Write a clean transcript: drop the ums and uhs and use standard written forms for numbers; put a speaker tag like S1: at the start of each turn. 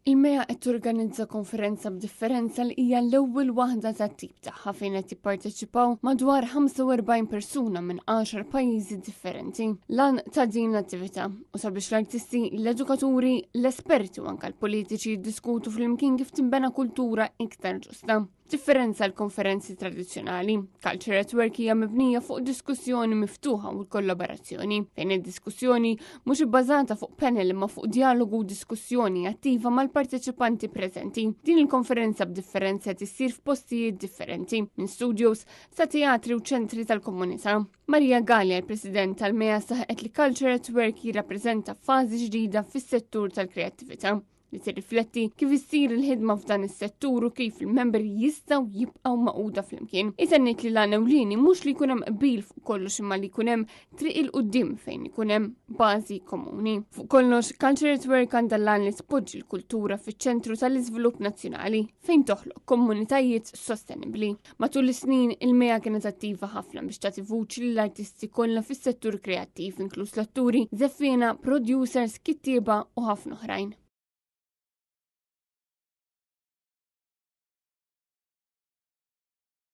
S1: Il-Mea qed torganizza konferenza b'differenza li hija l-ewwel waħda tat-tip tagħha fejn qed jipparteċipaw madwar 45 persuna minn 10 pajjiżi differenti. Lan ta' din l-attività u sabiex l-artisti, l-edukaturi, l-esperti u anke l-politiċi jiddiskutu flimkien kif tinbena kultura iktar ġusta. Differenza l-konferenzi tradizzjonali, Culture at Work hija mibnija fuq diskussjoni miftuħa u l-kollaborazzjoni, fejn id-diskussjoni mhux ibbażata fuq panel imma fuq dialogu u diskussjoni attiva mal-parteċipanti preżenti. Din il-konferenza b'differenza tissir f'postijiet differenti, minn studios sa teatri u ċentri tal-komunità. Marija Gallia, l-President tal-Mea, saħqet li Culture at Work jirrappreżenta fażi ġdida fis-settur tal-kreattività li tirrifletti kif issir il-ħidma f'dan is-settur u kif il-membri jistgħu jibqgħu maquda flimkien. Itennit li l-għanewlieni mhux li jkun hemm qbil fuq kollox imma li jkun hemm triq il quddiem fejn ikun hemm bażi komuni. Fuq kollox, Culture at Work għandha l-għan li tpoġġi l-kultura fiċ-ċentru tal-iżvilupp nazzjonali fejn toħloq komunitajiet sostenibbli. Matul is-snin il-Mea kienet attiva ħafna biex tagħti vuċi lill-artisti kollha fis-settur kreattiv inkluż l-atturi, żeffiena, producers, kittieba u ħafna oħrajn.